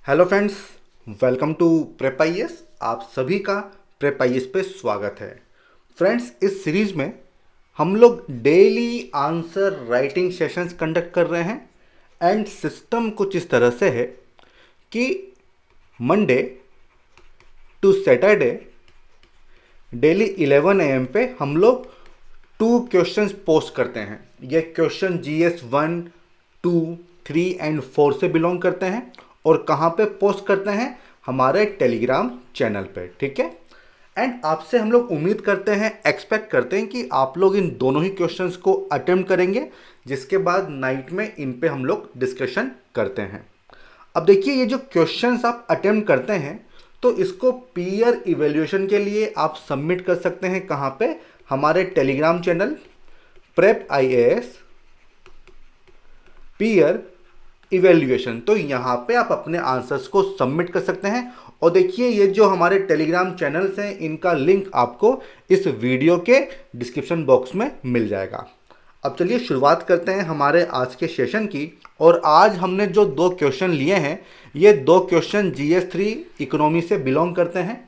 Hello friends, welcome to Prep IAS. आप सभी का प्रेप आईएएस पे स्वागत है। फ्रेंड्स, इस सीरीज में हम लोग daily answer writing sessions conduct कर रहे हैं एंड सिस्टम कुछ इस तरह से है कि Monday to Saturday daily 11 AM पे हम लोग 2 क्वेश्चंस पोस्ट करते हैं। ये क्वेश्चन जीएस 1, 2, 3 एंड 4 से बिलोंग करते हैं और कहाँ पे पोस्ट करते हैं? हमारे टेलीग्राम चैनल पे, ठीक है। एंड आपसे हम लोग उम्मीद करते हैं, एक्सपेक्ट करते हैं कि आप लोग इन दोनों ही क्वेश्चंस को अटेम्प्ट करेंगे, जिसके बाद नाइट में इन पे हम लोग डिस्कशन करते हैं। अब देखिए, ये जो क्वेश्चंस आप अटेम्प्ट करते हैं तो इसको पीयर इवेल्युएशन के लिए आप सबमिट कर सकते हैं। कहाँ पे? हमारे Telegram channel prep IAS peer evaluation. तो यहाँ पे आप अपने आंसर्स को सबमिट कर सकते हैं। और देखिए, ये जो हमारे टेलीग्राम चैनल्स हैं, इनका लिंक आपको इस वीडियो के डिस्क्रिप्शन बॉक्स में मिल जाएगा। अब चलिए शुरुआत करते हैं हमारे आज के सेशन की। और आज हमने जो 2 क्वेश्चन लिए हैं, ये 2 क्वेश्चन GS3 इकोनॉमी से बिलोंग करते हैं।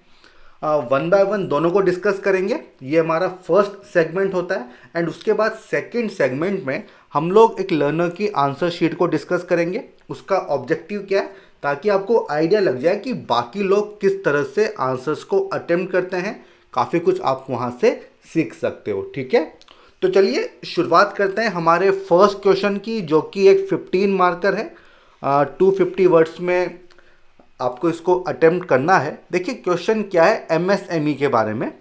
वन बाय वन दोनों को डिस्कस करेंगे। ये हमारा फर्स्ट सेगमेंट होता है एंड उसके बाद सेकंड सेगमेंट में हम लोग एक लर्नर की आंसर शीट को डिस्कस करेंगे। उसका ऑब्जेक्टिव क्या है, ताकि आपको आइडिया लग जाए कि बाकी लोग किस तरह से आंसर्स को अटेम्प्ट करते हैं। काफ़ी कुछ आप वहाँ से सीख सकते हो, ठीक है। तो चलिए शुरुआत करते हैं हमारे फर्स्ट क्वेश्चन की, जो कि एक 15 मार्कर है। 250 वर्ड्स में आपको इसको अटेम्प्ट करना है। देखिए क्वेश्चन क्या है, एमएसएमई के बारे में।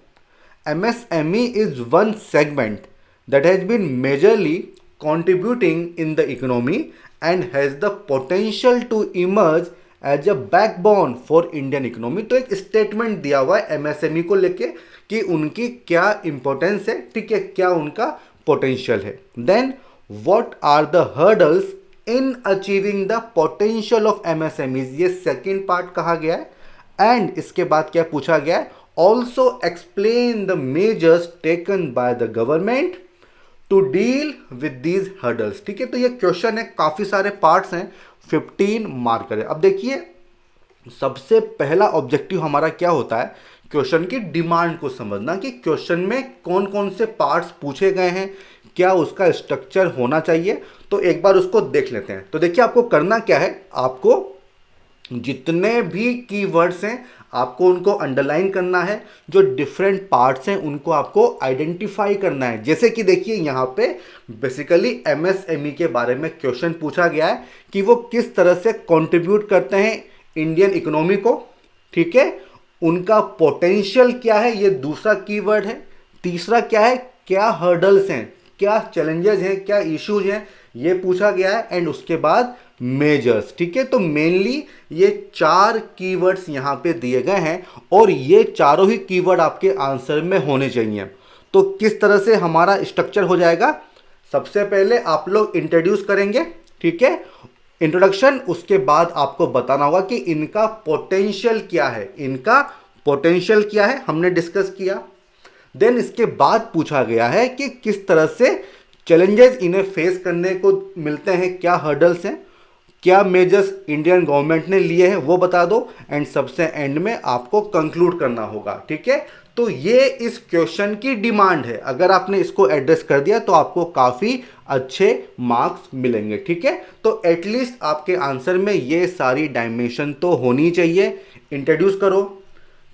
MSME is one segment that has been majorly contributing in the economy and has the potential to emerge as a backbone for Indian economy। तो एक स्टेटमेंट दिया हुआ है एमएसएमई को लेके कि उनकी क्या इंपॉर्टेंस है, ठीक है, क्या उनका पोटेंशियल है। Then what are the hurdles in achieving the potential of MSMEs, ये सेकेंड पार्ट कहा गया है। एंड इसके बाद क्या पूछा गया है, also explain the measures taken by the government to deal with these hurdles. ठीक है, तो ये क्वेश्चन है, काफी सारे पार्ट्स हैं, 15 मार्कर है। अब देखिए, सबसे पहला ऑब्जेक्टिव हमारा क्या होता है, क्वेश्चन की डिमांड को समझना कि क्वेश्चन में कौन कौन से पार्ट्स पूछे गए हैं, क्या उसका स्ट्रक्चर होना चाहिए। तो एक बार उसको देख लेते हैं। तो देखिए, आपको करना क्या है, आपको जितने भी कीवर्ड्स हैं आपको उनको अंडरलाइन करना है। जो डिफरेंट पार्ट्स हैं उनको आपको आइडेंटिफाई करना है। जैसे कि देखिए, यहाँ पे बेसिकली एमएसएमई के बारे में क्वेश्चन पूछा गया है कि वो किस तरह से कंट्रीब्यूट करते हैं इंडियन इकोनॉमी को, ठीक है। उनका पोटेंशियल क्या है, ये दूसरा कीवर्ड है। तीसरा क्या है, क्या हर्डल्स हैं, क्या चैलेंजेस हैं, क्या इश्यूज हैं, ये पूछा गया है। एंड उसके बाद मेजर्स, ठीक है। तो मेनली ये 4 कीवर्ड्स यहां पे दिए गए हैं और ये चारों ही कीवर्ड आपके आंसर में होने चाहिए। तो किस तरह से हमारा स्ट्रक्चर हो जाएगा, सबसे पहले आप लोग इंट्रोड्यूस करेंगे, ठीक है, इंट्रोडक्शन। उसके बाद आपको बताना होगा कि इनका पोटेंशियल क्या है, इनका पोटेंशियल क्या है, हमने डिस्कस किया। देन इसके बाद पूछा गया है कि किस तरह से चैलेंजेस इन्हें फेस करने को मिलते हैं, क्या हर्डल्स हैं, क्या मेजर्स इंडियन गवर्नमेंट ने लिए हैं, वो बता दो। एंड सबसे एंड में आपको कंक्लूड करना होगा, ठीक है। तो ये इस क्वेश्चन की डिमांड है। अगर आपने इसको एड्रेस कर दिया तो आपको काफी अच्छे मार्क्स मिलेंगे, ठीक है। तो एटलीस्ट आपके आंसर में ये सारी डायमेंशन तो होनी चाहिए। इंट्रोड्यूस करो,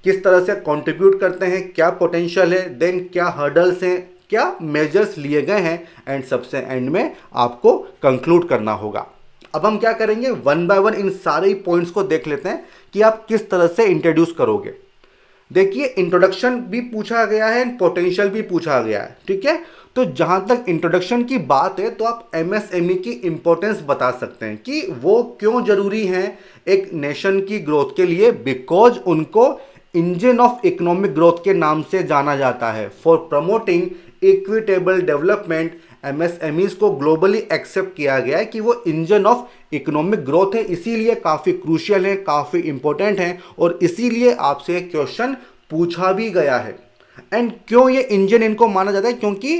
किस तरह से कंट्रीब्यूट करते हैं, क्या पोटेंशियल है, देन क्या हर्डल्स हैं, क्या मेजर्स लिए गए हैं, एंड सबसे एंड में आपको कंक्लूड करना होगा। अब हम क्या करेंगे, वन बाय वन इन सारे पॉइंट्स को देख लेते हैं कि आप किस तरह से इंट्रोड्यूस करोगे। देखिए, इंट्रोडक्शन भी पूछा गया है, पोटेंशियल भी पूछा गया है, ठीक है। तो जहां तक इंट्रोडक्शन की बात है, तो आप एमएसएमई की इंपॉर्टेंस बता सकते हैं कि वो क्यों जरूरी है एक नेशन की ग्रोथ के लिए। बिकॉज उनको इंजन ऑफ इकोनॉमिक ग्रोथ के नाम से जाना जाता है। For promoting equitable development, MSMEs को ग्लोबली एक्सेप्ट किया गया है कि वो इंजन ऑफ इकोनॉमिक ग्रोथ है, इसीलिए काफ़ी क्रूशियल है, काफ़ी इंपॉर्टेंट है और इसीलिए आपसे क्वेश्चन पूछा भी गया है। एंड क्यों ये इंजन इनको माना जाता है, क्योंकि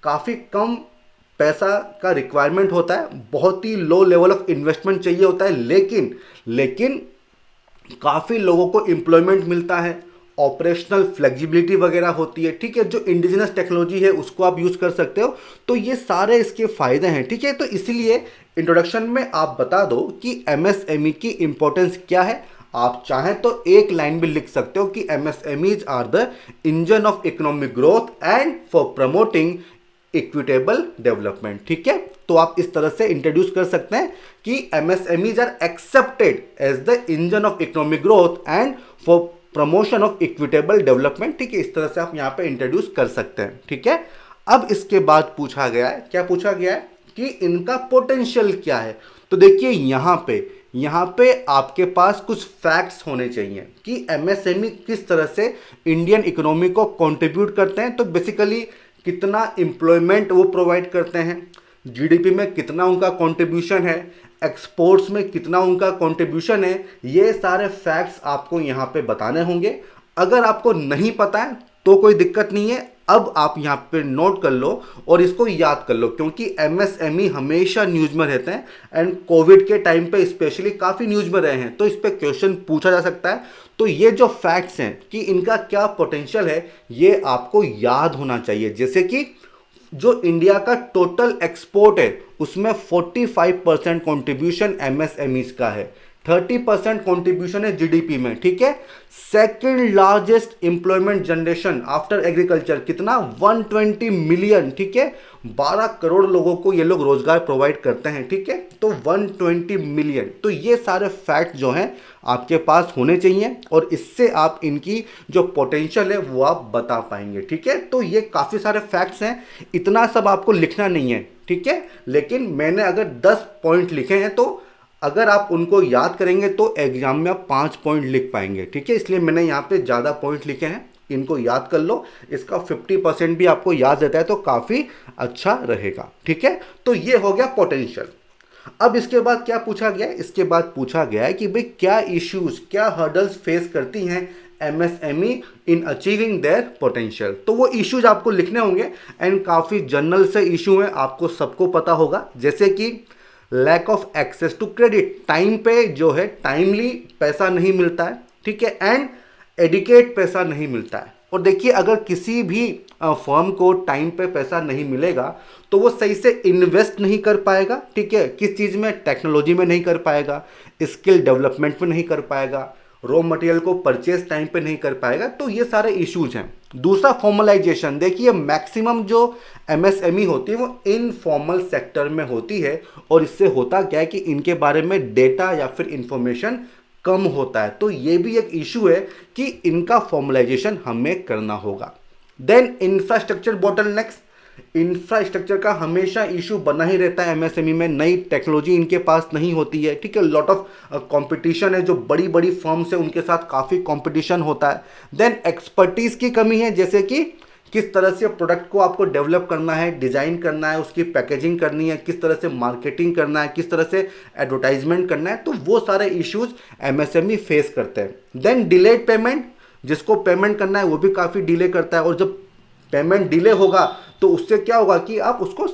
काफ़ी कम पैसा का रिक्वायरमेंट होता है, बहुत ही लो लेवल ऑफ इन्वेस्टमेंट चाहिए होता है, लेकिन काफ़ी लोगों को एम्प्लॉयमेंट मिलता है, ऑपरेशनल फ्लेक्सिबिलिटी वगैरह होती है, ठीक है, जो इंडिजिनस टेक्नोलॉजी है उसको आप यूज़ कर सकते हो। तो ये सारे इसके फ़ायदे हैं, ठीक है। तो इसीलिए इंट्रोडक्शन में आप बता दो कि एमएसएमई की इंपॉर्टेंस क्या है। आप चाहें तो एक लाइन भी लिख सकते हो कि MSMEs are the engine of economic growth and for promoting equitable development, ठीक है। तो आप इस तरह से इंट्रोड्यूस कर सकते हैं कि MSMEs are accepted as the engine of economic growth and for promotion of equitable development, ठीक है। इस तरह से आप यहां पे इंट्रोड्यूस कर सकते हैं, ठीक है। अब इसके बाद पूछा गया है, क्या पूछा गया है कि इनका पोटेंशियल क्या है। तो देखिए यहां पे आपके पास कुछ फैक्ट्स होने चाहिए कि एमएसएमई किस तरह से इंडियन इकोनॉमी को कंट्रीब्यूट करते हैं। तो बेसिकली कितना एम्प्लॉयमेंट वो प्रोवाइड करते हैं, जीडीपी में कितना उनका कंट्रीब्यूशन है, एक्सपोर्ट्स में कितना उनका कंट्रीब्यूशन है, ये सारे फैक्ट्स आपको यहाँ पे बताने होंगे। अगर आपको नहीं पता है तो कोई दिक्कत नहीं है, अब आप यहाँ पे नोट कर लो और इसको याद कर लो, क्योंकि एमएसएमई हमेशा न्यूज में रहते हैं एंड कोविड के टाइम पे स्पेशली काफ़ी न्यूज में रहे हैं, तो इस पर क्वेश्चन पूछा जा सकता है। तो ये जो फैक्ट्स हैं कि इनका क्या पोटेंशियल है, ये आपको याद होना चाहिए। जैसे कि जो इंडिया का टोटल एक्सपोर्ट है उसमें 45% कॉन्ट्रीब्यूशन एमएसएमईज का है, 30% कॉन्ट्रीब्यूशन है जीडीपी में, ठीक है। Second largest employment generation after agriculture, कितना 120 मिलियन, ठीक है, 12 करोड़ लोगों को ये लोग रोजगार प्रोवाइड करते हैं, ठीक है। तो 120 मिलियन, तो ये सारे फैक्ट जो हैं आपके पास होने चाहिए और इससे आप इनकी जो पोटेंशियल है वो आप बता पाएंगे, ठीक है। तो ये काफ़ी सारे फैक्ट्स हैं, इतना सब आपको लिखना नहीं है, ठीक है। लेकिन मैंने अगर 10 पॉइंट लिखे हैं तो अगर आप उनको याद करेंगे तो एग्जाम में आप 5 पॉइंट लिख पाएंगे, ठीक है। इसलिए मैंने यहाँ पे ज़्यादा पॉइंट लिखे हैं, इनको याद कर लो। इसका 50% भी आपको याद रहता है तो काफ़ी अच्छा रहेगा, ठीक है। तो ये हो गया पोटेंशियल। अब इसके बाद क्या पूछा गया है, इसके बाद पूछा गया है कि भाई क्या इश्यूज, क्या हर्डल्स फेस करती हैं MSME in achieving their potential. तो वो इश्यूज आपको लिखने होंगे एंड काफ़ी जनरल से इशू हैं, आपको सबको पता होगा। जैसे कि lack of access to credit, time पे जो है टाइमली पैसा नहीं मिलता है, ठीक है, एंड एडिकेट पैसा नहीं मिलता है। और देखिए अगर किसी भी फर्म को टाइम पे पैसा नहीं मिलेगा तो वो सही से इन्वेस्ट नहीं कर पाएगा, ठीक है, किस चीज़ में, टेक्नोलॉजी में नहीं कर पाएगा, स्किल डेवलपमेंट में नहीं कर पाएगा, रॉ मटेरियल को परचेज टाइम पे नहीं कर पाएगा। तो ये सारे इश्यूज हैं। दूसरा फॉर्मलाइजेशन, देखिए मैक्सिमम जो एमएसएमई होती है वो इनफॉर्मल सेक्टर में होती है और इससे होता क्या है कि इनके बारे में डेटा या फिर इंफॉर्मेशन कम होता है। तो ये भी एक इशू है कि इनका फॉर्मलाइजेशन हमें करना होगा। देन इंफ्रास्ट्रक्चर बॉटलनेक्स, इंफ्रास्ट्रक्चर का हमेशा इशू बना ही रहता है एमएसएमई में, नई टेक्नोलॉजी इनके पास नहीं होती है, ठीक है, लॉट ऑफ कंपटीशन है, जो बड़ी बड़ी फर्म्स है उनके साथ काफ़ी कंपटीशन होता है। देन एक्सपर्टीज़ की कमी है, जैसे कि किस तरह से प्रोडक्ट को आपको डेवलप करना है, डिज़ाइन करना है, उसकी पैकेजिंग करनी है, किस तरह से मार्केटिंग करना है, किस तरह से एडवर्टाइजमेंट करना है, तो वो सारे इश्यूज एमएसएमई फेस करते हैं। देन डिलेड पेमेंट, जिसको पेमेंट करना है वो भी काफ़ी डिले करता है और जब पेमेंट डिले होगा तो उससे क्या होगा कि आप उसको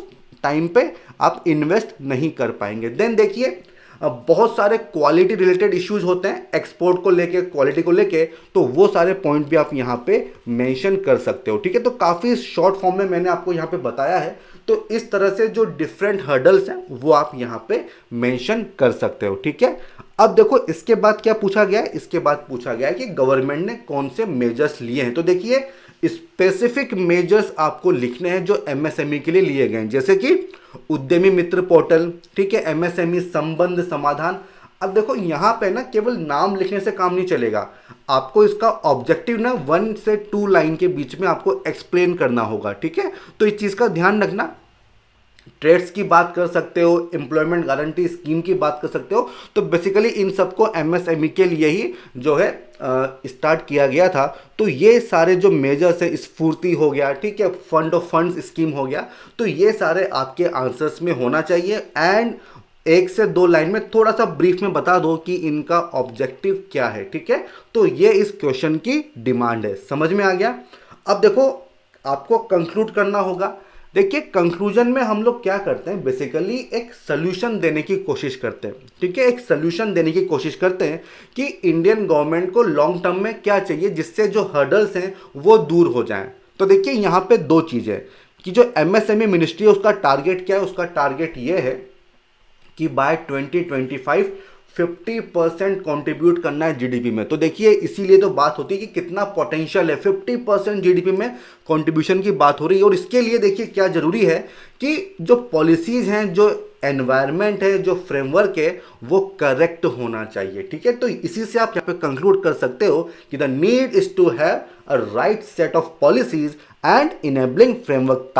टाइम पे आप इन्वेस्ट नहीं कर पाएंगे। देन देखिए बहुत सारे क्वालिटी रिलेटेड इश्यूज होते हैं एक्सपोर्ट को लेके, क्वालिटी को लेके, तो वो सारे पॉइंट भी आप यहाँ पे मेंशन कर सकते हो, ठीक है। तो काफ़ी शॉर्ट फॉर्म में मैंने आपको यहाँ पे बताया है। तो इस तरह से जो डिफरेंट हर्डल्स हैं वो आप यहाँ पे मेंशन कर सकते हो, ठीक है। अब देखो इसके बाद क्या पूछा गया है, इसके बाद पूछा गया है कि गवर्नमेंट ने कौन से मेजर्स लिए हैं। तो देखिए स्पेसिफिक मेजर्स आपको लिखने हैं जो एमएसएमई के लिए लिए गए हैं, जैसे कि उद्यमी मित्र पोर्टल, ठीक है, एमएसएमई संबंध समाधान। अब देखो यहाँ पे ना केवल नाम लिखने से काम नहीं चलेगा, आपको इसका ऑब्जेक्टिव ना 1 से 2 लाइन के बीच में आपको एक्सप्लेन करना होगा, ठीक है। तो इस चीज़ का ध्यान रखना। ट्रेड्स की बात कर सकते हो, एम्प्लॉयमेंट गारंटी स्कीम की बात कर सकते हो। तो बेसिकली इन सबको एमएसएमई के लिए ही जो है स्टार्ट किया गया था। तो ये सारे जो मेजर्स है, स्फूर्ति हो गया, ठीक है, फंड ऑफ फंड्स स्कीम हो गया, तो ये सारे आपके आंसर्स में होना चाहिए। एंड 1 से 2 लाइन में थोड़ा सा ब्रीफ में बता दो कि इनका ऑब्जेक्टिव क्या है, ठीक है। तो ये इस क्वेश्चन की डिमांड है, समझ में आ गया। अब देखो आपको कंक्लूड करना होगा। देखिए कंक्लूजन में हम लोग क्या करते हैं, बेसिकली एक सोल्यूशन देने की कोशिश करते हैं, ठीक है। एक सोल्यूशन देने की कोशिश करते हैं कि इंडियन गवर्नमेंट को लॉन्ग टर्म में क्या चाहिए जिससे जो हर्डल्स हैं वो दूर हो जाएं। तो देखिए यहाँ पे दो चीज़ें कि जो एमएसएमई मिनिस्ट्री है उसका टारगेट क्या है, उसका टारगेट ये है कि बाय 2025 50% कंट्रीब्यूट करना है जीडीपी में। तो देखिए इसीलिए तो बात होती है कि कितना पोटेंशियल है, 50% जीडीपी में कंट्रीब्यूशन की बात हो रही है। और इसके लिए देखिए क्या जरूरी है कि जो पॉलिसीज हैं, जो एनवायरनमेंट है, जो फ्रेमवर्क है वो करेक्ट होना चाहिए, ठीक है। तो इसी से आप यहाँ पे कंक्लूड कर सकते हो कि the need is to have a right set of policies and enabling framework,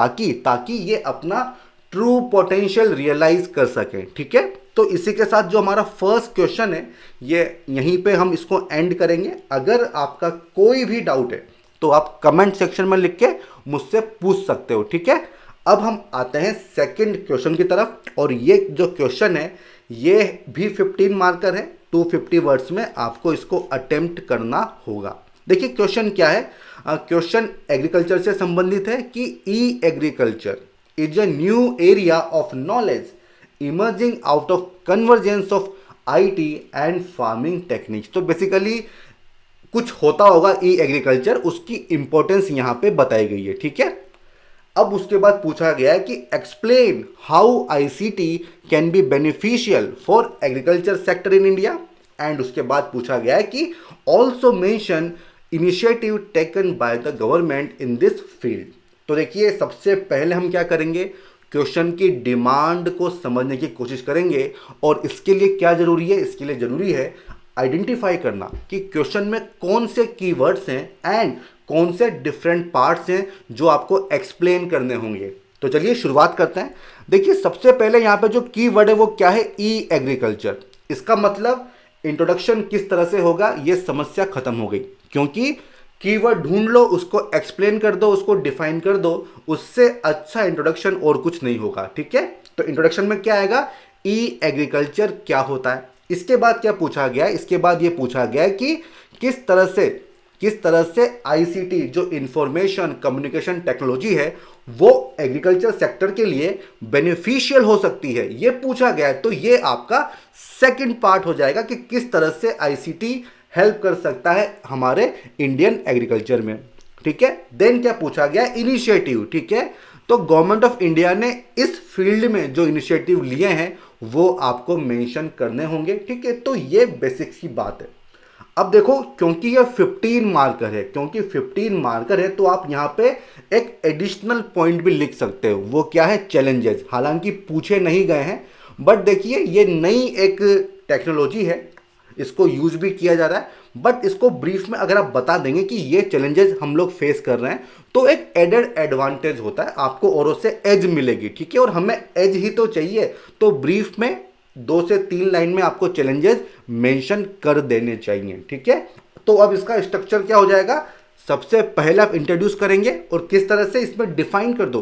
ताकि ये अपना ट्रू पोटेंशियल रियलाइज कर सकें, ठीक है। तो इसी के साथ जो हमारा फर्स्ट क्वेश्चन है ये यहीं पे हम इसको एंड करेंगे। अगर आपका कोई भी डाउट है तो आप कमेंट सेक्शन में लिख के मुझसे पूछ सकते हो, ठीक है। अब हम आते हैं सेकंड क्वेश्चन की तरफ, और ये जो क्वेश्चन है ये भी 15 मार्कर है, 250 वर्ड्स में आपको इसको अटेम्प्ट करना होगा। देखिए क्वेश्चन क्या है, क्वेश्चन एग्रीकल्चर से संबंधित है कि e agriculture is a new area of knowledge emerging out of convergence of IT and farming techniques। तो बेसिकली कुछ होता होगा ई एग्रीकल्चर, उसकी इंपॉर्टेंस यहां पे बताई गई है, ठीक है। अब उसके बाद पूछा गया है कि explain how ICT can be beneficial for agriculture sector in India. And उसके बाद पूछा गया है कि also mention initiative taken by the government in this field. तो देखिए सबसे पहले हम क्या करेंगे, क्वेश्चन की डिमांड को समझने की कोशिश करेंगे। और इसके लिए क्या जरूरी है, इसके लिए जरूरी है आइडेंटिफाई करना कि क्वेश्चन में कौन से कीवर्ड्स हैं एंड कौन से डिफरेंट पार्ट्स हैं जो आपको एक्सप्लेन करने होंगे। तो चलिए शुरुआत करते हैं। देखिए सबसे पहले यहाँ पे जो कीवर्ड है वो क्या है, ई एग्रीकल्चर। इसका मतलब इंट्रोडक्शन किस तरह से होगा, ये समस्या खत्म हो गई, क्योंकि कीवर्ड ढूंढ लो, उसको एक्सप्लेन कर दो, उसको डिफाइन कर दो, उससे अच्छा इंट्रोडक्शन और कुछ नहीं होगा, ठीक है। तो इंट्रोडक्शन में क्या आएगा, ई एग्रीकल्चर क्या होता है। इसके बाद क्या पूछा गया है, इसके बाद ये पूछा गया है कि किस तरह से आईसीटी जो इंफॉर्मेशन कम्युनिकेशन टेक्नोलॉजी है वो एग्रीकल्चर सेक्टर के लिए बेनिफिशियल हो सकती है, ये पूछा गया है। तो ये आपका सेकंड पार्ट हो जाएगा कि किस तरह से आईसीटी हेल्प कर सकता है हमारे इंडियन एग्रीकल्चर में, ठीक है। देन क्या पूछा गया, इनिशिएटिव, ठीक है। तो गवर्नमेंट ऑफ इंडिया ने इस फील्ड में जो इनिशिएटिव लिए हैं वो आपको मेंशन करने होंगे, ठीक है। तो ये बेसिक्स की बात है। अब देखो क्योंकि ये 15 मार्कर है तो आप यहाँ पे एक एडिशनल पॉइंट भी लिख सकते हो, वो क्या है, चैलेंजेस। हालांकि पूछे नहीं गए हैं, बट देखिए ये नई एक टेक्नोलॉजी है, इसको यूज भी किया जा रहा है, बट इसको ब्रीफ में अगर आप बता देंगे कि ये चैलेंजेस हम लोग फेस कर रहे हैं तो एक एडेड एडवांटेज होता है, आपको औरों से एज मिलेगी, ठीक है। और हमें एज ही तो चाहिए, तो ब्रीफ में 2 से 3 लाइन में आपको चैलेंजेस मेंशन कर देने चाहिए, ठीक है। तो अब इसका स्ट्रक्चर क्या हो जाएगा, सबसे पहले आप इंट्रोड्यूस करेंगे और किस तरह से इसमें डिफाइन कर दो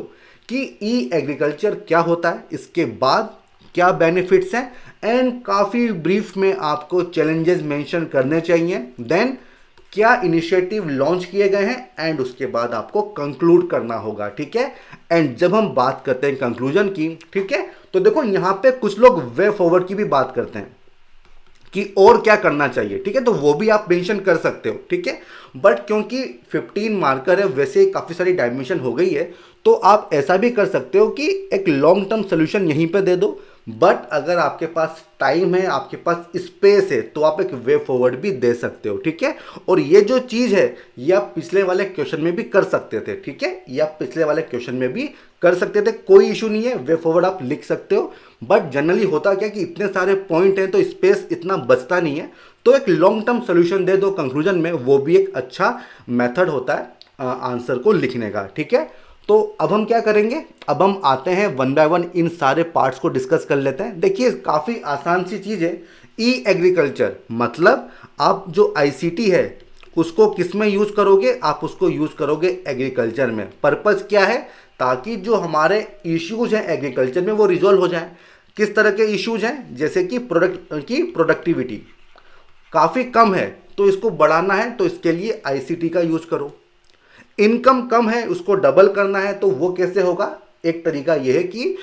कि ई एग्रीकल्चर क्या होता है, इसके बाद क्या बेनिफिट्स हैं, एंड काफ़ी ब्रीफ में आपको चैलेंजेस मेंशन करने चाहिए। देन क्या इनिशिएटिव लॉन्च किए गए हैं, एंड उसके बाद आपको कंक्लूड करना होगा, ठीक है। एंड जब हम बात करते हैं कंक्लूजन की, ठीक है, तो देखो यहाँ पे कुछ लोग वे फॉरवर्ड की भी बात करते हैं कि और क्या करना चाहिए, ठीक है, तो वो भी आप मेंशन कर सकते हो, ठीक है। बट क्योंकि 15 मार्कर है, वैसे काफ़ी सारी डायमेंशन हो गई है, तो आप ऐसा भी कर सकते हो कि एक लॉन्ग टर्म सोल्यूशन यहीं पे दे दो। बट अगर आपके पास टाइम है, आपके पास स्पेस है, तो आप एक वे फॉरवर्ड भी दे सकते हो, ठीक है। और ये जो चीज़ है ये आप पिछले वाले क्वेश्चन में भी कर सकते थे, ठीक है, ये आप पिछले वाले क्वेश्चन में भी कर सकते थे, कोई इशू नहीं है, वे फॉरवर्ड आप लिख सकते हो। बट जनरली होता क्या कि इतने सारे पॉइंट हैं तो स्पेस इतना बचता नहीं है, तो एक लॉन्ग टर्म सोल्यूशन दे दो कंक्लूजन में, वो भी एक अच्छा मेथड होता है आंसर को लिखने का, ठीक है। तो अब हम क्या करेंगे, अब हम आते हैं वन बाय वन इन सारे पार्ट्स को डिस्कस कर लेते हैं। देखिए काफ़ी आसान सी चीज़ है, ई एग्रीकल्चर मतलब आप जो आईसीटी है उसको किस में यूज़ करोगे, आप उसको यूज़ करोगे एग्रीकल्चर में। पर्पज़ क्या है, ताकि जो हमारे इश्यूज हैं एग्रीकल्चर में वो रिजॉल्व हो जाएं। किस तरह के इश्यूज हैं, जैसे कि प्रोडक्ट की प्रोडक्टिविटी काफ़ी कम है तो इसको बढ़ाना है, तो इसके लिए आईसीटी का यूज़ करो। इनकम कम है, उसको डबल करना है, तो वो कैसे होगा, एक तरीका यह है कि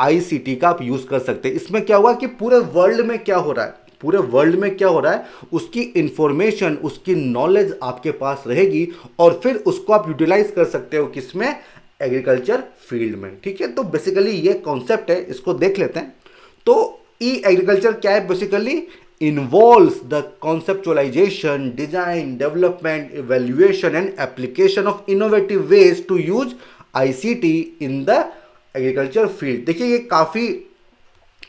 आईसीटी का आप यूज कर सकते हैं। इसमें क्या हुआ कि पूरे वर्ल्ड में क्या हो रहा है, पूरे वर्ल्ड में क्या हो रहा है उसकी इंफॉर्मेशन, उसकी नॉलेज आपके पास रहेगी और फिर उसको आप यूटिलाइज कर सकते हो किसमें, एग्रीकल्चर फील्ड में। ठीक है, तो बेसिकली ये कॉन्सेप्ट है, इसको देख लेते हैं। तो ई एग्रीकल्चर क्या है, basically involves the conceptualization, design, development, evaluation and application of innovative ways to use ICT in the agriculture field। देखिए ये काफ़ी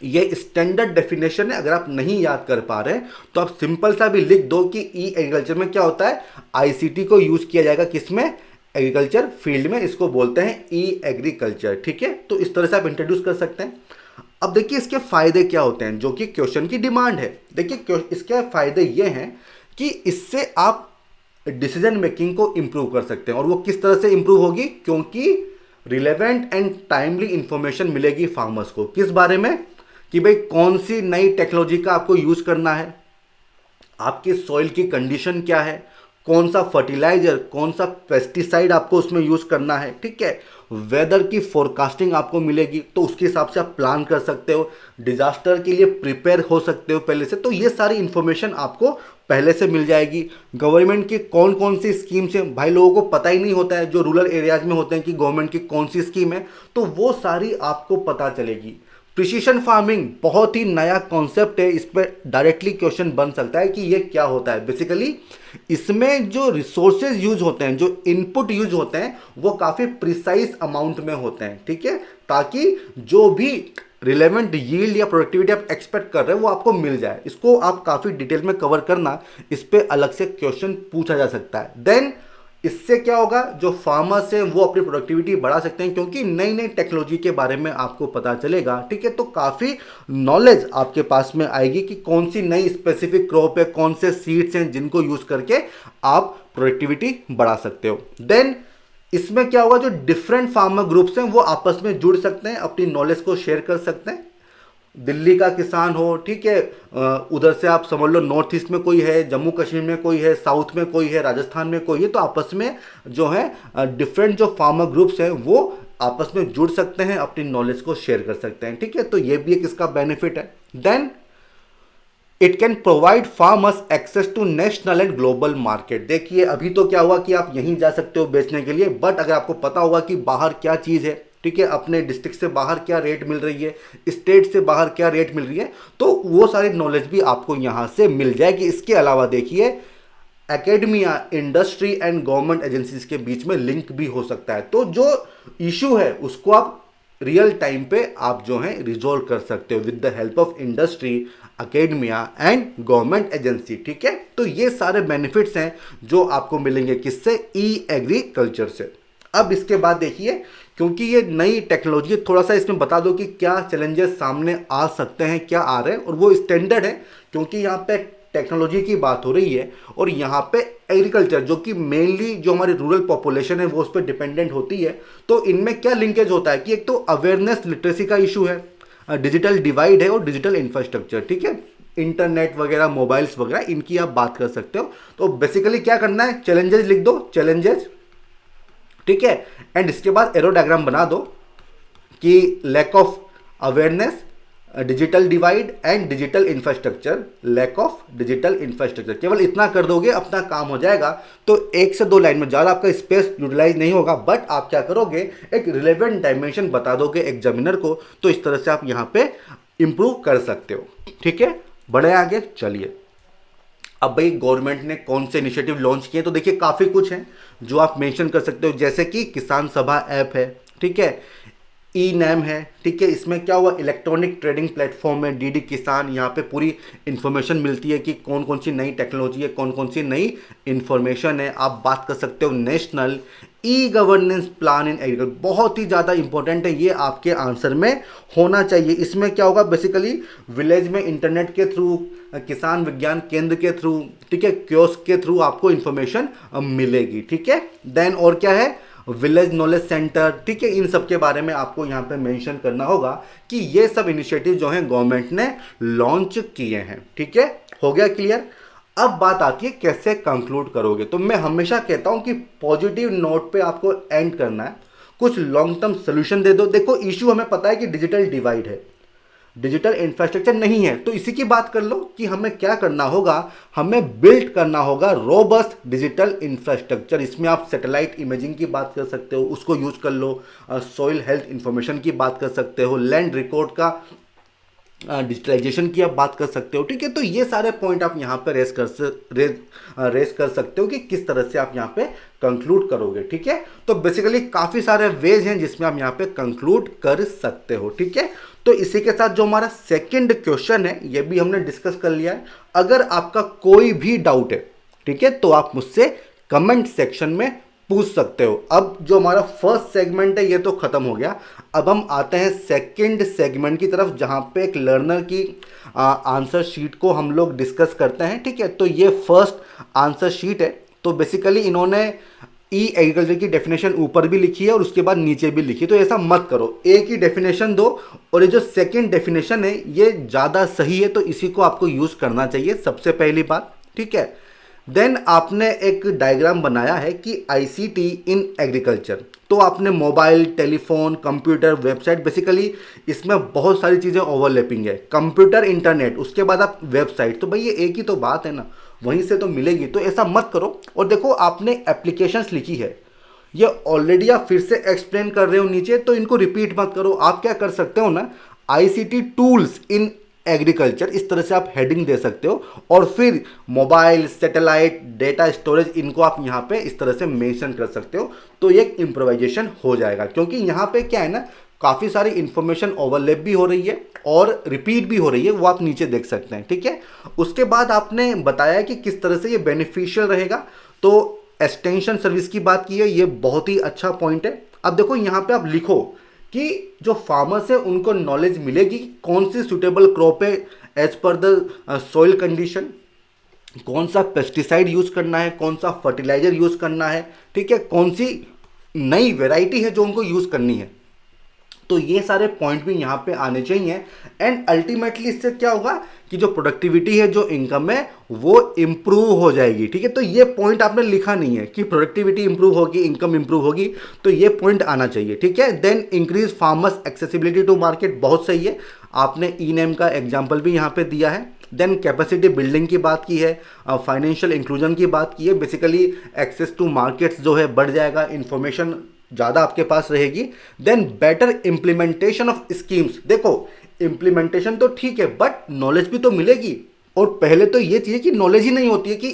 ये स्टैंडर्ड डेफिनेशन है, अगर आप नहीं याद कर पा रहे हैं तो आप सिंपल सा भी लिख दो कि ई एग्रीकल्चर में क्या होता है, आईसीटी को यूज किया जाएगा किसमें, एग्रीकल्चर फील्ड में, इसको बोलते हैं ई एग्रीकल्चर। ठीक है, तो इस तरह से आप इंट्रोड्यूस कर सकते हैं। अब देखिए इसके फायदे क्या होते हैं, जो कि क्वेश्चन की डिमांड है। देखिए इसके फायदे ये हैं कि इससे आप डिसीजन मेकिंग को इंप्रूव कर सकते हैं। और वो किस तरह से इंप्रूव होगी, क्योंकि रिलेवेंट एंड टाइमली इंफॉर्मेशन मिलेगी फार्मर्स को, किस बारे में, कि भाई कौन सी नई टेक्नोलॉजी का आपको यूज करना है, आपकी सॉइल की कंडीशन क्या है, कौन सा फर्टिलाइजर, कौन सा पेस्टिसाइड आपको उसमें यूज करना है। ठीक है, वेदर की फोरकास्टिंग आपको मिलेगी, तो उसके हिसाब से आप प्लान कर सकते हो, डिजास्टर के लिए प्रिपेयर हो सकते हो पहले से। तो ये सारी इंफॉर्मेशन आपको पहले से मिल जाएगी। गवर्नमेंट की कौन कौन सी स्कीम्स हैं, भाई लोगों को पता ही नहीं होता है, जो रूरल एरियाज में होते हैं कि गवर्नमेंट की कौन सी स्कीम है, तो वो सारी आपको पता चलेगी। प्रिसीशन फार्मिंग बहुत ही नया कॉन्सेप्ट है, इस पर डायरेक्टली क्वेश्चन बन सकता है कि ये क्या होता है। बेसिकली इसमें जो रिसोर्सेज यूज होते हैं, जो इनपुट यूज होते हैं, वो काफ़ी प्रिसाइज अमाउंट में होते हैं। ठीक है, ताकि जो भी रिलेवेंट यील्ड या प्रोडक्टिविटी आप एक्सपेक्ट कर रहे हैं वो आपको मिल जाए। इसको आप काफ़ी डिटेल में कवर करना, इस पर अलग से क्वेश्चन पूछा जा सकता है। देन इससे क्या होगा, जो फार्मर्स हैं वो अपनी प्रोडक्टिविटी बढ़ा सकते हैं, क्योंकि नई नई टेक्नोलॉजी के बारे में आपको पता चलेगा। ठीक है, तो काफ़ी नॉलेज आपके पास में आएगी कि कौन सी नई स्पेसिफिक क्रॉप है, कौन से सीड्स हैं जिनको यूज करके आप प्रोडक्टिविटी बढ़ा सकते हो। देन इसमें क्या होगा, जो डिफरेंट फार्मर ग्रुप्स हैं वो आपस में जुड़ सकते हैं, अपनी नॉलेज को शेयर कर सकते हैं। दिल्ली का किसान हो, ठीक है, उधर से आप समझ लो नॉर्थ ईस्ट में कोई है, जम्मू कश्मीर में कोई है, साउथ में कोई है, राजस्थान में कोई है, तो आपस में जो है डिफरेंट जो फार्मर ग्रुप्स हैं वो आपस में जुड़ सकते हैं, अपनी नॉलेज को शेयर कर सकते हैं। ठीक है, तो ये भी एक इसका बेनिफिट है। Then it can provide farmers access to national and global market. देखिए अभी तो क्या हुआ कि आप यहीं जा सकते हो बेचने के लिए, बट अगर आपको पता होगा कि बाहर क्या चीज़ है, ठीक है, अपने डिस्ट्रिक्ट से बाहर क्या रेट मिल रही है, स्टेट से बाहर क्या रेट मिल रही है, तो वो सारी नॉलेज भी आपको यहाँ से मिल जाएगी। इसके अलावा देखिए academia, industry and government agencies के बीच में लिंक भी हो सकता है। तो जो इशू है उसको आप रियल टाइम पे आप जो है रिजोल्व कर सकते हो with the help of industry, academia and government agency. ठीक है, तो ये सारे बेनिफिट्स हैं जो आपको मिलेंगे किससे, ई एग्रीकल्चर से। अब इसके बाद देखिए, क्योंकि ये नई टेक्नोलॉजी है, थोड़ा सा इसमें बता दो कि क्या चैलेंजेस सामने आ सकते हैं, क्या आ रहे हैं, और वो स्टैंडर्ड है क्योंकि यहाँ पे टेक्नोलॉजी की बात हो रही है और यहाँ पे एग्रीकल्चर जो कि मेनली जो हमारी रूरल पॉपुलेशन है वो उस पर डिपेंडेंट होती है। तो इनमें क्या लिंकेज होता है कि एक तो अवेयरनेस लिटरेसी का इशू है, डिजिटल डिवाइड है और डिजिटल इंफ्रास्ट्रक्चर। ठीक है, इंटरनेट वगैरह, मोबाइल्स वगैरह, इनकी आप बात कर सकते हो। तो बेसिकली क्या करना है, चैलेंजेस लिख दो, चैलेंजेस, ठीक है, एंड इसके बाद एरो डायग्राम बना दो कि lack of awareness, digital divide and digital infrastructure, lack of digital infrastructure. केवल इतना कर दोगे अपना काम हो जाएगा। तो 1 से 2 लाइन में, ज़्यादा आपका स्पेस यूटिलाइज नहीं होगा, बट आप क्या करोगे, एक रिलेवेंट डायमेंशन बता दोगे एग्जामिनर को। तो इस तरह से आप यहाँ पे इंप्रूव कर सकते हो। ठीक है, बढ़े आगे, चलिए। अब भाई गवर्नमेंट ने कौन से इनिशिएटिव लॉन्च किए, तो देखिए काफ़ी कुछ है जो आप मेंशन कर सकते हो, जैसे कि किसान सभा ऐप है, ठीक है, ई नैम है, ठीक है, इसमें क्या हुआ, इलेक्ट्रॉनिक ट्रेडिंग प्लेटफॉर्म है, डीडी किसान, यहाँ पे पूरी इन्फॉर्मेशन मिलती है कि कौन कौन सी नई टेक्नोलॉजी है, कौन कौन सी नई इन्फॉर्मेशन है। आप बात कर सकते हो national e governance plan in agriculture, बहुत ही ज़्यादा इंपॉर्टेंट है, ये आपके आंसर में होना चाहिए। इसमें क्या होगा, बेसिकली विलेज में इंटरनेट के थ्रू, किसान विज्ञान केंद्र के थ्रू, ठीक है, कियोस्क के थ्रू आपको इन्फॉर्मेशन मिलेगी। ठीक है, देन और क्या है, विलेज नॉलेज सेंटर, ठीक है, इन सब के बारे में आपको यहाँ पे मेंशन करना होगा कि ये सब इनिशिएटिव जो हैं गवर्नमेंट ने लॉन्च किए हैं। ठीक है, हो गया क्लियर। अब बात आती है कैसे कंक्लूड करोगे। तो मैं हमेशा कहता हूं कि पॉजिटिव नोट पे आपको एंड करना है, कुछ लॉन्ग टर्म सोल्यूशन दे दो। देखो इशू हमें पता है कि डिजिटल डिवाइड है, डिजिटल इंफ्रास्ट्रक्चर नहीं है, तो इसी की बात कर लो कि हमें क्या करना होगा, हमें बिल्ड करना होगा रोबस्ट डिजिटल इंफ्रास्ट्रक्चर। इसमें आप सैटेलाइट इमेजिंग की बात कर सकते हो, उसको यूज कर लो, सॉइल हेल्थ इंफॉर्मेशन की बात कर सकते हो, लैंड रिकॉर्ड का डिजिटलाइजेशन की आप बात कर सकते हो। ठीक है, तो ये सारे पॉइंट आप यहाँ पे रेस कर सकते हो कि किस तरह से आप यहाँ पे कंक्लूड करोगे। ठीक है, तो बेसिकली काफ़ी सारे वेज हैं जिसमें आप यहाँ पे कंक्लूड कर सकते हो। ठीक है, तो इसी के साथ जो हमारा सेकंड क्वेश्चन है ये भी हमने डिस्कस कर लिया है। अगर आपका कोई भी डाउट है, ठीक है, तो आप मुझसे कमेंट सेक्शन में पूछ सकते हो। अब जो हमारा फर्स्ट सेगमेंट है ये तो खत्म हो गया, अब हम आते हैं सेकंड सेगमेंट की तरफ जहां पे एक लर्नर की आंसर शीट को हम लोग डिस्कस करते हैं। ठीक है, तो ये फर्स्ट आंसर शीट है। तो बेसिकली इन्होंने ई एग्रीकल्चर की डेफिनेशन ऊपर भी लिखी है और उसके बाद नीचे भी लिखी, तो ऐसा मत करो, एक ही डेफिनेशन दो और ये जो सेकंड डेफिनेशन है ये ज़्यादा सही है, तो इसी को आपको यूज़ करना चाहिए सबसे पहली बात। ठीक है, देन आपने एक डायग्राम बनाया है कि आईसीटी इन एग्रीकल्चर, तो आपने mobile, telephone, computer, website, basically इसमें बहुत सारी चीज़ें ओवरलैपिंग है। कंप्यूटर, इंटरनेट, उसके बाद आप वेबसाइट, तो भाई ये एक ही तो बात है ना, वहीं से तो मिलेगी, तो ऐसा मत करो। और देखो आपने एप्लीकेशंस लिखी है, ये ऑलरेडी आप फिर से एक्सप्लेन कर रहे हो नीचे, तो इनको रिपीट मत करो। आप क्या कर सकते हो ना, आईसीटी टूल्स इन एग्रीकल्चर, इस तरह से आप हेडिंग दे सकते हो और फिर मोबाइल, सैटेलाइट, डेटा स्टोरेज, इनको आप यहाँ पे इस तरह से मेंशन कर सकते हो, तो ये एक इम्प्रोवाइजेशन हो जाएगा। क्योंकि यहाँ पे क्या है ना, काफ़ी सारी इंफॉर्मेशन ओवरलैप भी हो रही है और रिपीट भी हो रही है, वो आप नीचे देख सकते हैं। ठीक है, उसके बाद आपने बताया कि किस तरह से ये बेनिफिशियल रहेगा, तो एक्सटेंशन सर्विस की बात की है, ये बहुत ही अच्छा पॉइंट है। अब देखो यहाँ पे आप लिखो कि जो फार्मर्स है उनको नॉलेज मिलेगी कौन सी सुटेबल क्रॉप है as per the soil condition, कौन सा पेस्टिसाइड यूज करना है, कौन सा फर्टिलाइजर यूज करना है, ठीक है, कौन सी नई वेराइटी है जो उनको यूज करनी है। तो ये सारे पॉइंट भी यहाँ पे आने चाहिए एंड अल्टीमेटली इससे क्या होगा कि जो प्रोडक्टिविटी है, जो इनकम है, वो इम्प्रूव हो जाएगी। ठीक है, तो ये पॉइंट आपने लिखा नहीं है कि प्रोडक्टिविटी इंप्रूव होगी, इनकम इंप्रूव होगी, तो ये पॉइंट आना चाहिए। ठीक है, then increase farmers accessibility to market, बहुत सही है, आपने ई नेम का एग्जाम्पल भी यहाँ पे दिया है। देन कैपेसिटी बिल्डिंग की बात की है, फाइनेंशियल इंक्लूजन की बात की है, बेसिकली एक्सेस टू मार्केट्स जो है बढ़ जाएगा, इंफॉर्मेशन ज़्यादा आपके पास रहेगी। Then better implementation of schemes, देखो इंप्लीमेंटेशन तो ठीक है बट नॉलेज भी तो मिलेगी, और पहले तो ये चीज़ कि नॉलेज ही नहीं होती है कि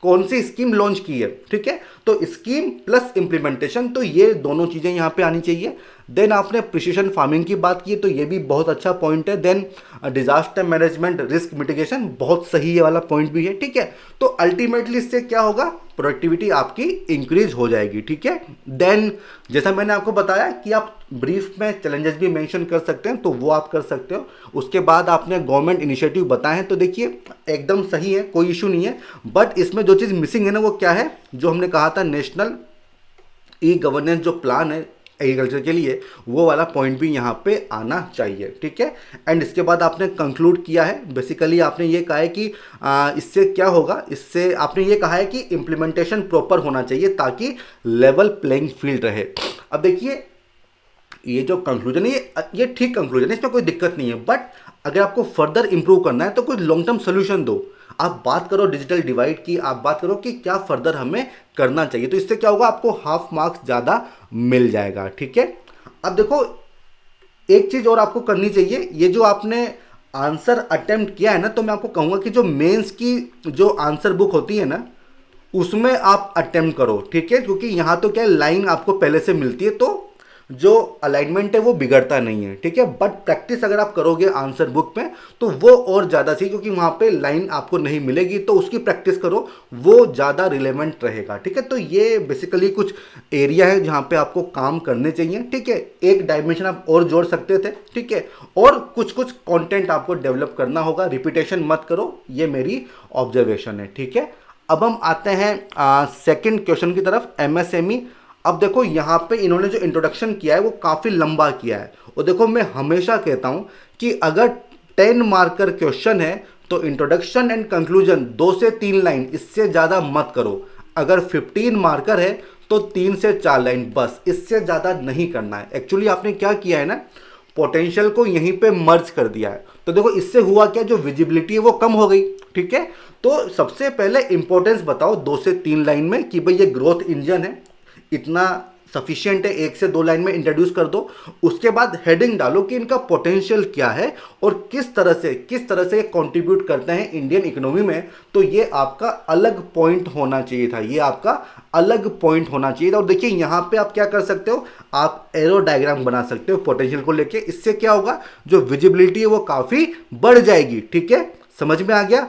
कौन सी स्कीम लॉन्च की है। ठीक है, तो स्कीम प्लस इंप्लीमेंटेशन, तो ये दोनों चीज़ें यहाँ पे आनी चाहिए। देन आपने प्रिसिशन फार्मिंग की बात की है, तो ये भी बहुत अच्छा पॉइंट है। Then disaster management, risk mitigation, बहुत सही है वाला पॉइंट भी है। ठीक है, तो अल्टीमेटली इससे क्या होगा, प्रोडक्टिविटी आपकी इंक्रीज हो जाएगी। ठीक है, देन जैसा मैंने आपको बताया कि आप ब्रीफ में चैलेंजेस भी मेंशन कर सकते हैं, तो वो आप कर सकते हो। उसके बाद आपने गवर्नमेंट इनिशिएटिव बताए हैं, तो देखिए एकदम सही है, कोई इशू नहीं है, बट इसमें जो चीज़ मिसिंग है ना वो क्या है, जो हमने कहा था नेशनल ई गवर्नेंस जो प्लान है एग्रीकल्चर के लिए, वो वाला पॉइंट भी यहाँ पे आना चाहिए। ठीक है, एंड इसके बाद आपने कंक्लूड किया है, बेसिकली आपने ये कहा है कि इससे क्या होगा, इससे आपने ये कहा है कि इम्प्लीमेंटेशन प्रॉपर होना चाहिए ताकि लेवल प्लेइंग फील्ड रहे। अब देखिए ये जो कंक्लूजन है ये ठीक कंक्लूजन है, इसमें कोई दिक्कत नहीं है, बट अगर आपको फर्दर इंप्रूव करना है तो कोई लॉन्ग टर्म सोल्यूशन दो। आप बात करो डिजिटल डिवाइड की, आप बात करो कि क्या फर्दर हमें करना चाहिए, तो इससे क्या होगा, आपको हाफ मार्क्स ज़्यादा मिल जाएगा। ठीक है, अब देखो एक चीज़ और आपको करनी चाहिए, ये जो आपने आंसर अटेम्प्ट किया है ना, तो मैं आपको कहूँगा कि जो मेंस की जो आंसर बुक होती है ना उसमें आप अटेम्प्ट करो। ठीक है, क्योंकि यहाँ तो क्या है, लाइन आपको पहले से मिलती है, तो जो अलाइनमेंट है वो बिगड़ता नहीं है। ठीक है, बट प्रैक्टिस अगर आप करोगे आंसर बुक में तो वो और ज़्यादा सही, क्योंकि वहाँ पे लाइन आपको नहीं मिलेगी, तो उसकी प्रैक्टिस करो, वो ज़्यादा रिलेवेंट रहेगा। ठीक है, तो ये बेसिकली कुछ एरिया है जहाँ पे आपको काम करने चाहिए। ठीक है, एक डायमेंशन आप और जोड़ सकते थे। ठीक है, और कुछ कुछ कंटेंट आपको डेवलप करना होगा, रिपीटेशन मत करो, ये मेरी ऑब्जर्वेशन है। ठीक है, अब हम आते हैं सेकंड क्वेश्चन की तरफ, एमएसएमई। अब देखो यहाँ पे इन्होंने जो इंट्रोडक्शन किया है वो काफ़ी लंबा किया है, और देखो मैं हमेशा कहता हूँ कि अगर 10 मार्कर क्वेश्चन है तो इंट्रोडक्शन एंड कंक्लूजन 2 से 3 लाइन, इससे ज़्यादा मत करो। अगर 15 मार्कर है तो 3 से 4 लाइन बस, इससे ज़्यादा नहीं करना है। एक्चुअली आपने क्या किया है ना, पोटेंशियल को यहीं पे मर्ज कर दिया है। तो देखो इससे हुआ क्या, जो विजिबिलिटी है वो कम हो गई, ठीक है। तो सबसे पहले इंपॉर्टेंस बताओ 2 से 3 लाइन में कि भाई ये ग्रोथ इंजन है, इतना सफिशिएंट है, 1 से 2 लाइन में इंट्रोड्यूस कर दो। उसके बाद हेडिंग डालो कि इनका पोटेंशियल क्या है और किस तरह से ये कंट्रीब्यूट करते हैं इंडियन इकोनॉमी में। तो ये आपका अलग पॉइंट होना चाहिए था, ये आपका अलग पॉइंट होना चाहिए था। और देखिए यहाँ पे आप क्या कर सकते हो, आप एरो डायग्राम बना सकते हो पोटेंशियल को लेके। इससे क्या होगा, जो विजिबिलिटी है वो काफ़ी बढ़ जाएगी, ठीक है। समझ में आ गया।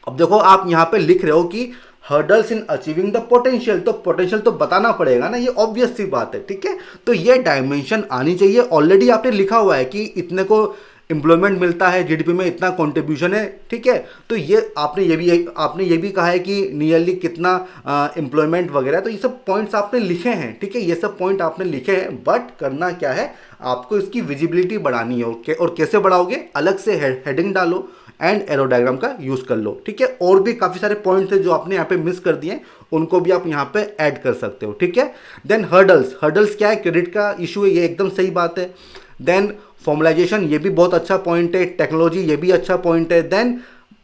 अब देखो आप यहाँ पे लिख रहे हो कि hurdles in achieving the potential, तो पोटेंशियल तो बताना पड़ेगा ना, ये ऑब्वियस सी बात है, ठीक है। तो ये डायमेंशन आनी चाहिए। ऑलरेडी आपने लिखा हुआ है कि इतने को एम्प्लॉयमेंट मिलता है, जीडीपी में इतना कंट्रीब्यूशन है, ठीक है। तो ये आपने ये भी कहा है कि नियरली कितना एम्प्लॉयमेंट वगैरह, तो ये सब पॉइंट्स आपने लिखे हैं, ठीक है। ये सब पॉइंट आपने लिखे हैं, बट करना क्या है, आपको इसकी विजिबिलिटी बढ़ानी है। और कैसे बढ़ाओगे, अलग से हेडिंग डालो एंड एरो डायग्राम का यूज कर लो, ठीक है। और भी काफी सारे पॉइंट्स हैं जो आपने यहाँ पे मिस कर दिए, उनको भी आप यहाँ पे ऐड कर सकते हो, ठीक है। देन हर्डल्स क्या है, क्रेडिट का इशू है, ये एकदम सही बात है। देन फॉर्मलाइजेशन, ये भी बहुत अच्छा पॉइंट है। टेक्नोलॉजी, ये भी अच्छा पॉइंट है। देन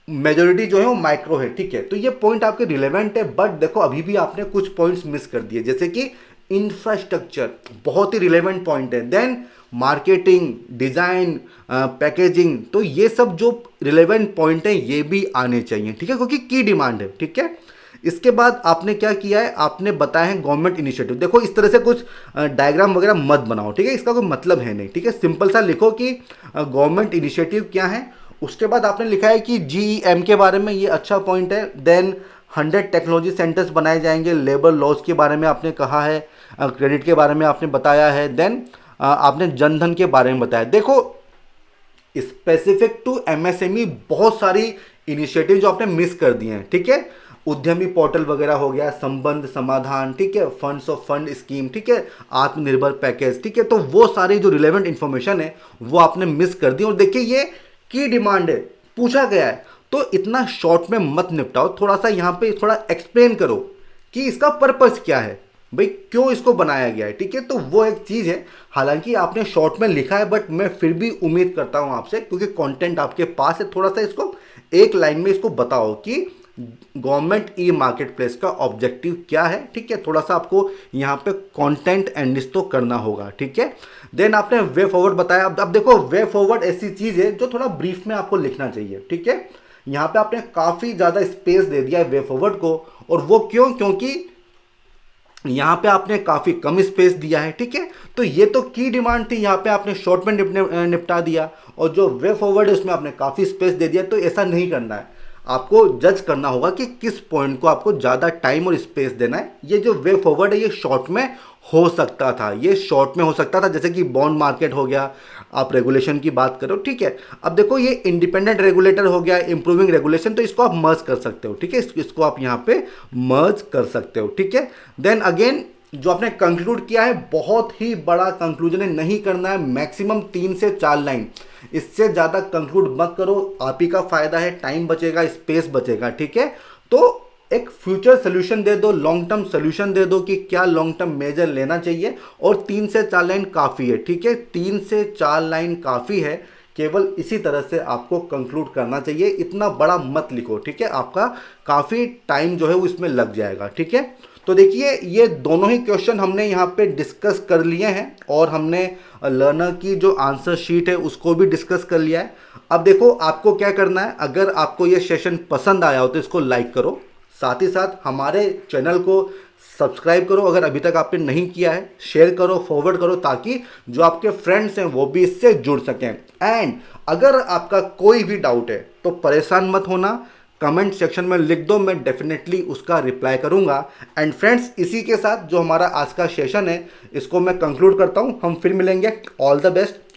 मेजोरिटी जो है वो माइक्रो है, ठीक है। तो ये पॉइंट आपके रिलेवेंट है, बट देखो अभी भी आपने कुछ पॉइंट्स मिस कर दिए, जैसे कि इंफ्रास्ट्रक्चर, बहुत ही रिलेवेंट पॉइंट है। देन मार्केटिंग, डिज़ाइन, पैकेजिंग, तो ये सब जो रिलेवेंट पॉइंट है ये भी आने चाहिए, ठीक है, क्योंकि की डिमांड है, ठीक है। इसके बाद आपने क्या किया है, आपने बताया है गवर्नमेंट इनिशिएटिव। देखो इस तरह से कुछ डायग्राम वगैरह मत बनाओ, ठीक है, इसका कोई मतलब है नहीं, ठीक है। सिंपल सा लिखो कि गवर्नमेंट इनिशिएटिव क्या है। उसके बाद आपने लिखा है कि GEM के बारे में, ये अच्छा पॉइंट है। देन 100 टेक्नोलॉजी सेंटर्स बनाए जाएंगे। लेबर लॉज के बारे में आपने कहा है, क्रेडिट के बारे में आपने बताया है। देन आपने जनधन के बारे में बताया। देखो स्पेसिफिक टू MSME बहुत सारी इनिशिएटिव जो आपने मिस कर दिए हैं, ठीक है। उद्यमी पोर्टल वगैरह हो गया, संबंध समाधान, ठीक है, फंड्स ऑफ फंड स्कीम, ठीक है, आत्मनिर्भर पैकेज, ठीक है। तो वो सारी जो रिलेवेंट इंफॉर्मेशन है वो आपने मिस कर दी। और देखिए ये की डिमांड है, पूछा गया है, तो इतना शॉर्ट में मत निपटाओ, थोड़ा सा यहाँ पे थोड़ा एक्सप्लेन करो कि इसका पर्पस क्या है, भाई क्यों इसको बनाया गया है, ठीक है। तो वो एक चीज़ है, हालांकि आपने शॉर्ट में लिखा है, बट मैं फिर भी उम्मीद करता हूं आपसे, क्योंकि कंटेंट आपके पास है, थोड़ा सा इसको एक लाइन में इसको बताओ कि गवर्नमेंट ई मार्केट प्लेस का ऑब्जेक्टिव क्या है, ठीक है। थोड़ा सा आपको यहाँ पे कंटेंट एंड तो करना होगा, ठीक है। देन आपने वे फॉरवर्ड बताया। अब देखो वे फॉरवर्ड ऐसी चीज़ है जो थोड़ा ब्रीफ में आपको लिखना चाहिए, ठीक है। यहाँ पे आपने काफ़ी ज़्यादा स्पेस दे दिया है वे फॉरवर्ड को, और वो क्यों, क्योंकि यहाँ पे आपने काफ़ी कम स्पेस दिया है, ठीक है। तो ये तो की डिमांड थी, यहाँ पे आपने शॉर्ट में निपटा दिया, और जो वे फॉरवर्ड है उसमें आपने काफ़ी स्पेस दे दिया। तो ऐसा नहीं करना है, आपको जज करना होगा कि किस पॉइंट को आपको ज़्यादा टाइम और स्पेस देना है। ये जो वे फॉरवर्ड है ये शॉर्ट में हो सकता था, ये शॉर्ट में हो सकता था, जैसे कि बॉन्ड मार्केट हो गया, आप रेगुलेशन की बात करो, ठीक है। अब देखो ये इंडिपेंडेंट रेगुलेटर हो गया, इंप्रूविंग रेगुलेशन, तो इसको आप मर्ज कर सकते हो, ठीक है, इसको आप यहाँ पे मर्ज कर सकते हो, ठीक है। देन अगेन जो आपने कंक्लूड किया है, बहुत ही बड़ा कंक्लूजन है, नहीं करना है, मैक्सिमम 3 से 4 लाइन, इससे ज़्यादा कंक्लूड मत करो। आप ही का फायदा है, टाइम बचेगा, स्पेस बचेगा, ठीक है। तो एक फ्यूचर सोल्यूशन दे दो, लॉन्ग टर्म सोल्यूशन दे दो कि क्या लॉन्ग टर्म मेजर लेना चाहिए, और 3 से 4 लाइन काफ़ी है, ठीक है। 3 से 4 लाइन काफ़ी है, केवल इसी तरह से आपको कंक्लूड करना चाहिए, इतना बड़ा मत लिखो, ठीक है। आपका काफ़ी टाइम जो है वो इसमें लग जाएगा, ठीक है। तो देखिए ये दोनों ही क्वेश्चन हमने यहाँ पे डिस्कस कर लिए हैं, और हमने लर्नर की जो आंसर शीट है उसको भी डिस्कस कर लिया है। अब देखो आपको क्या करना है, अगर आपको ये सेशन पसंद आया हो तो इसको लाइक करो, साथ ही साथ हमारे चैनल को सब्सक्राइब करो, अगर अभी तक आपने नहीं किया है, शेयर करो, फॉरवर्ड करो, ताकि जो आपके फ्रेंड्स हैं वो भी इससे जुड़ सकें। एंड अगर आपका कोई भी डाउट है तो परेशान मत होना, कमेंट सेक्शन में लिख दो, मैं डेफिनेटली उसका रिप्लाई करूंगा। एंड फ्रेंड्स, इसी के साथ जो हमारा आज का सेशन है इसको मैं कंक्लूड करता हूं, हम फिर मिलेंगे। All the best.